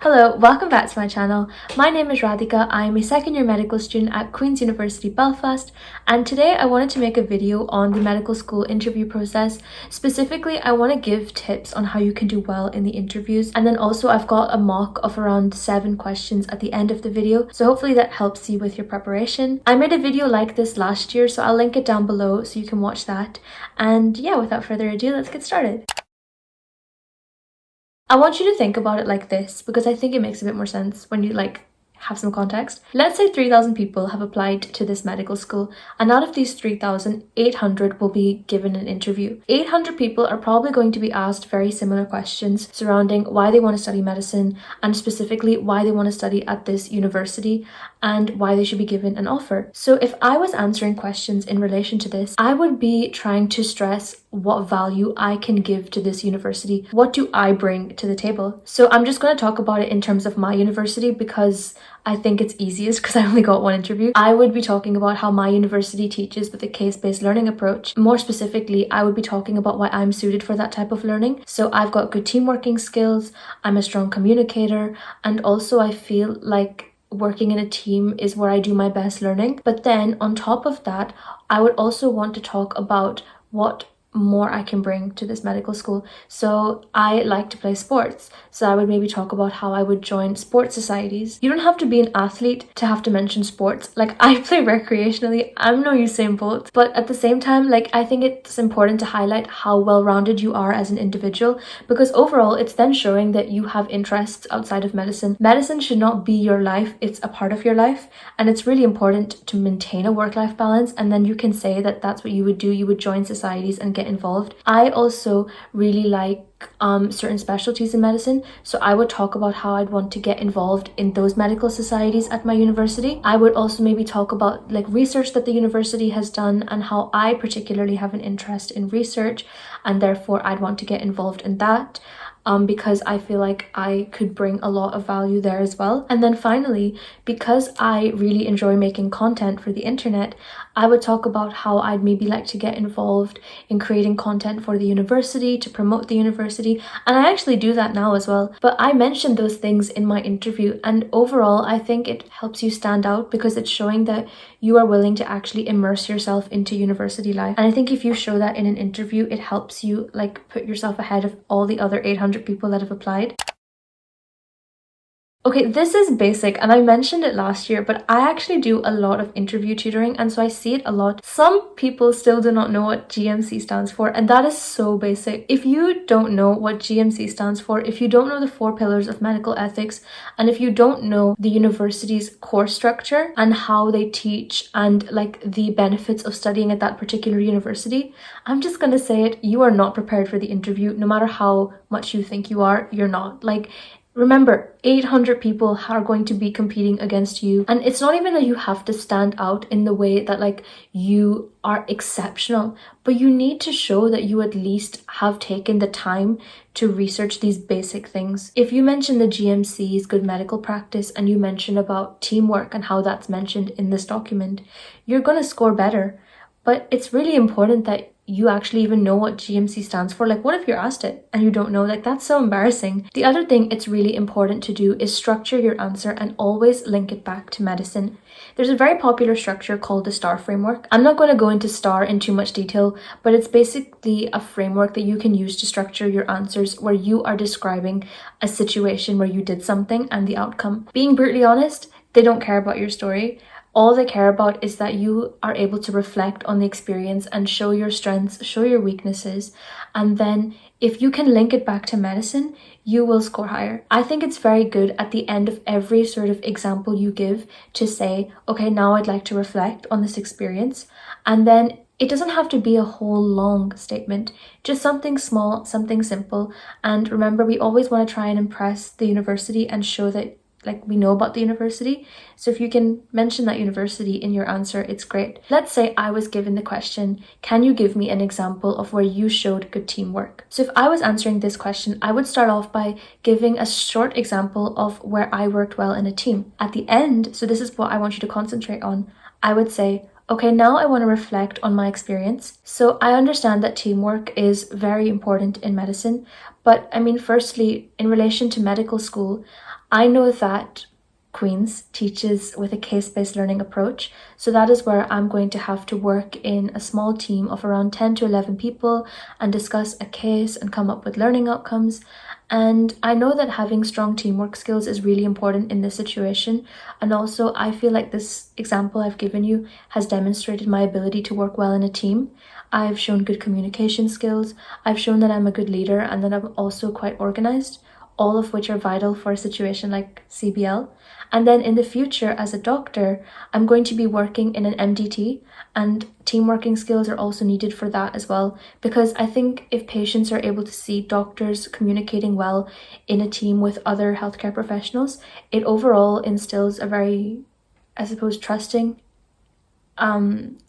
Hello, welcome back to my channel. My name is Radhika. I am a second year medical student at Queen's University Belfast, and today I wanted to make a video on the medical school interview process. Specifically, I want to give tips on how you can do well in the interviews, and then also I've got a mock of around 7 questions at the end of the video, so hopefully that helps you with your preparation. I made a video like this last year, so I'll link it down below so you can watch that. And yeah, without further ado, let's get started. I want you to think about it like this because I think it makes a bit more sense when you have some context. Let's say 3,000 people have applied to this medical school, and out of these 3,000, 800 will be given an interview. 800 people are probably going to be asked very similar questions surrounding why they want to study medicine, and specifically why they want to study at this university and why they should be given an offer. So if I was answering questions in relation to this, I would be trying to stress what value I can give to this university. What do I bring to the table? So I'm just going to talk about it in terms of my university because I think it's easiest because I only got one interview. I would be talking about how my university teaches with a case-based learning approach. More specifically, I would be talking about why I'm suited for that type of learning. So I've got good team working skills, I'm a strong communicator, and also I feel like working in a team is where I do my best learning. But then on top of that, I would also want to talk about what more I can bring to this medical school. So I like to play sports, so I would maybe talk about how I would join sports societies. You don't have to be an athlete to have to mention sports. Like, I play recreationally, I'm no Usain Bolt, but at the same time, I think it's important to highlight how well-rounded you are as an individual, because overall it's then showing that you have interests outside of medicine. Medicine should not be your life, it's a part of your life, and it's really important to maintain a work-life balance, and then you can say that that's what you would do. You would join societies and get involved. I also really like certain specialties in medicine, so I would talk about how I'd want to get involved in those medical societies at my university. I would also maybe talk about research that the university has done and how I particularly have an interest in research, and therefore I'd want to get involved in that. Because I feel like I could bring a lot of value there as well. And then finally, because I really enjoy making content for the internet, I would talk about how I'd maybe like to get involved in creating content for the university, to promote the university, and I actually do that now as well. But I mentioned those things in my interview, and overall I think it helps you stand out because it's showing that you are willing to actually immerse yourself into university life. And I think if you show that in an interview, it helps you put yourself ahead of all the other 800 people that have applied. Okay, this is basic and I mentioned it last year, but I actually do a lot of interview tutoring, and so I see it a lot. Some people still do not know what GMC stands for, and that is so basic. If you don't know what GMC stands for, if you don't know the 4 pillars of medical ethics, and if you don't know the university's course structure and how they teach and the benefits of studying at that particular university, I'm just gonna say it, you are not prepared for the interview. No matter how much you think you are, you're not. Remember, 800 people are going to be competing against you, and it's not even that you have to stand out in the way that you are exceptional, but you need to show that you at least have taken the time to research these basic things. If you mention the GMC's good medical practice and you mention about teamwork and how that's mentioned in this document, you're going to score better. But it's really important that you actually even know what GMC stands for. What if you're asked it and you don't know? That's so embarrassing. The other thing it's really important to do is structure your answer and always link it back to medicine. There's a very popular structure called the STAR framework. I'm not going to go into STAR in too much detail, but it's basically a framework that you can use to structure your answers where you are describing a situation where you did something and the outcome. Being brutally honest, they don't care about your story. All they care about is that you are able to reflect on the experience and show your strengths, show your weaknesses, and then if you can link it back to medicine, you will score higher. I think it's very good at the end of every sort of example you give to say, okay, now I'd like to reflect on this experience, and then it doesn't have to be a whole long statement, just something small, something simple. And remember, we always want to try and impress the university and show that we know about the university. So if you can mention that university in your answer, it's great. Let's say I was given the question, can you give me an example of where you showed good teamwork? So if I was answering this question, I would start off by giving a short example of where I worked well in a team. At the end, so this is what I want you to concentrate on, I would say, Okay, now I want to reflect on my experience. So I understand that teamwork is very important in medicine, but I mean, firstly, in relation to medical school, I know that Queen's teaches with a case-based learning approach. So that is where I'm going to have to work in a small team of around 10 to 11 people and discuss a case and come up with learning outcomes. And I know that having strong teamwork skills is really important in this situation. And also, I feel like this example I've given you has demonstrated my ability to work well in a team. I've shown good communication skills. I've shown that I'm a good leader and that I'm also quite organized, all of which are vital for a situation like CBL. And then in the future, as a doctor, I'm going to be working in an MDT, and team working skills are also needed for that as well. Because I think if patients are able to see doctors communicating well in a team with other healthcare professionals, it overall instills a very, I suppose, trusting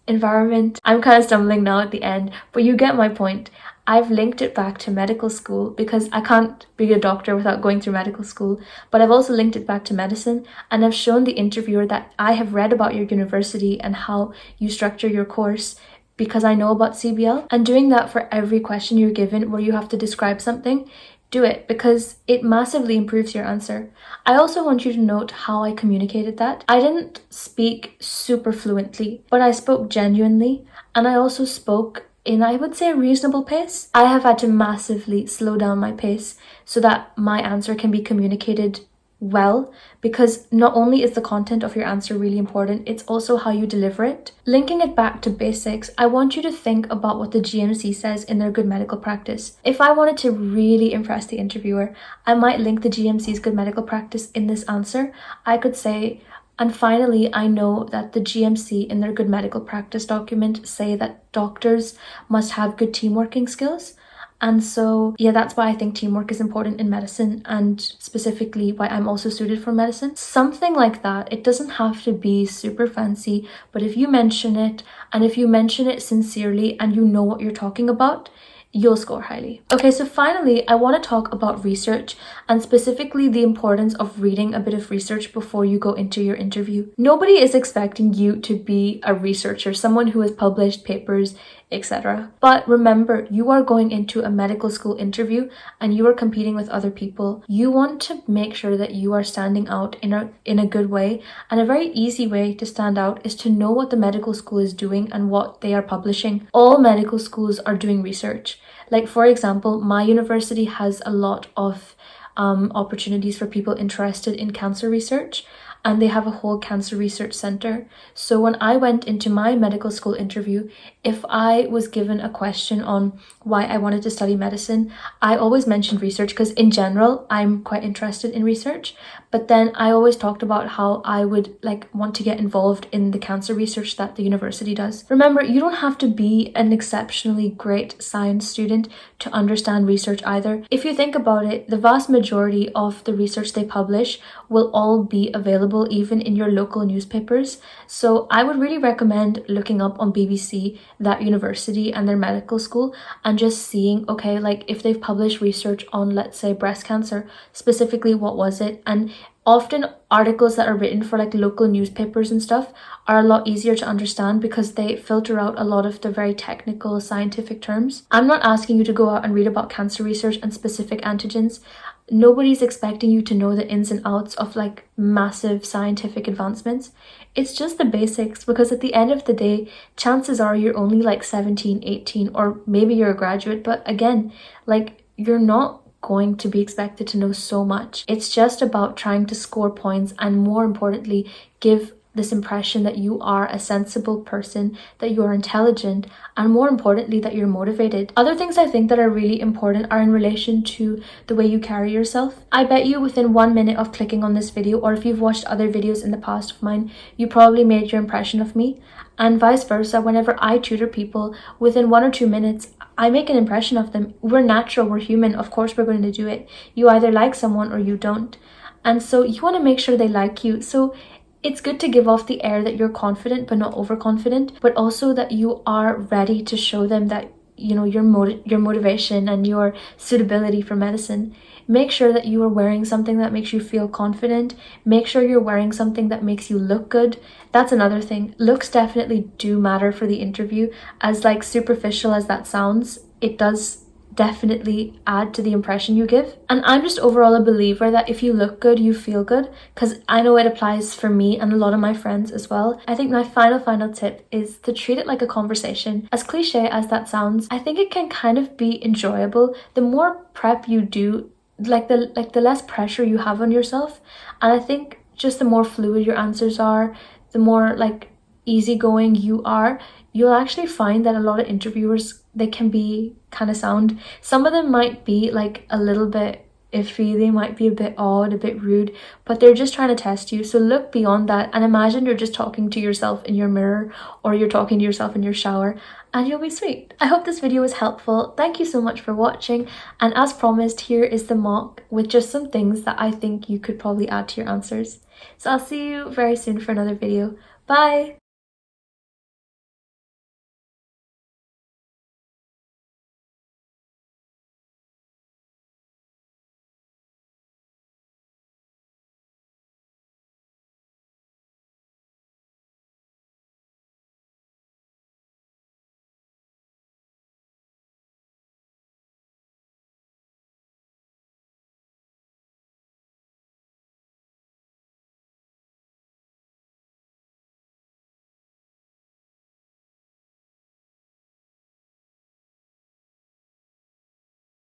environment. I'm kind of stumbling now at the end, but you get my point. I've linked it back to medical school because I can't be a doctor without going through medical school, but I've also linked it back to medicine, and I've shown the interviewer that I have read about your university and how you structure your course because I know about CBL. And doing that for every question you're given where you have to describe something, do it because it massively improves your answer. I also want you to note how I communicated that. I didn't speak super fluently, but I spoke genuinely, and I also spoke in, I would say, a reasonable pace. I have had to massively slow down my pace so that my answer can be communicated well, because not only is the content of your answer really important, it's also how you deliver it. Linking it back to basics, I want you to think about what the GMC says in their good medical practice. If I wanted to really impress the interviewer, I might link the GMC's good medical practice in this answer. I could say, and finally, I know that the GMC in their good medical practice document say that doctors must have good team working skills. And so, yeah, that's why I think teamwork is important in medicine, and specifically why I'm also suited for medicine. Something like that. It doesn't have to be super fancy, but if you mention it, and if you mention it sincerely and you know what you're talking about, you'll score highly. Okay, so finally, I want to talk about research, and specifically the importance of reading a bit of research before you go into your interview. Nobody is expecting you to be a researcher, someone who has published papers, etc. But remember, you are going into a medical school interview and you are competing with other people. You want to make sure that you are standing out in a good way, and a very easy way to stand out is to know what the medical school is doing and what they are publishing. All medical schools are doing research. Like, for example, my university has a lot of opportunities for people interested in cancer research, and they have a whole cancer research center. So when I went into my medical school interview, if I was given a question on why I wanted to study medicine, I always mentioned research because in general, I'm quite interested in research. But then I always talked about how I would want to get involved in the cancer research that the university does. Remember, you don't have to be an exceptionally great science student to understand research either. If you think about it, the vast majority of the research they publish will all be available even in your local newspapers. So I would really recommend looking up on BBC that university and their medical school and just seeing, okay, if they've published research on, let's say, breast cancer, specifically what was it? And often articles that are written for local newspapers and stuff are a lot easier to understand because they filter out a lot of the very technical scientific terms. I'm not asking you to go out and read about cancer research and specific antigens. Nobody's expecting you to know the ins and outs of massive scientific advancements. It's just the basics, because at the end of the day, chances are you're only 17, 18, or maybe you're a graduate, but again, you're not going to be expected to know so much. It's just about trying to score points and, more importantly, give this impression that you are a sensible person, that you are intelligent, and more importantly, that you're motivated. Other things I think that are really important are in relation to the way you carry yourself. I bet you within 1 minute of clicking on this video, or if you've watched other videos in the past of mine, you probably made your impression of me. And vice versa, whenever I tutor people, within 1 or 2 minutes, I make an impression of them. We're natural, we're human, of course we're going to do it. You either like someone or you don't. And so you want to make sure they like you. So it's good to give off the air that you're confident but not overconfident, but also that you are ready to show them that you know, your motivation and your suitability for medicine. Make sure that you are wearing something that makes you feel confident. Make sure you're wearing something that makes you look good. That's another thing. Looks definitely do matter for the interview. As like superficial as that sounds, it does definitely add to the impression you give. And I'm just overall a believer that if you look good, you feel good, because I know it applies for me and a lot of my friends as well. I think my final tip is to treat it like a conversation. As cliche as that sounds, I think it can kind of be enjoyable. The more prep you do, the less pressure you have on yourself. And I think just the more fluid your answers are, the more like easygoing you are, you'll actually find that a lot of interviewers, they can be kind of sound. Some of them might be like a little bit iffy, they might be a bit odd, a bit rude, but they're just trying to test you. So look beyond that and imagine you're just talking to yourself in your mirror, or you're talking to yourself in your shower, and you'll be sweet. I hope this video was helpful. Thank you so much for watching, and as promised, here is the mock with just some things that I think you could probably add to your answers. So I'll see you very soon for another video. Bye!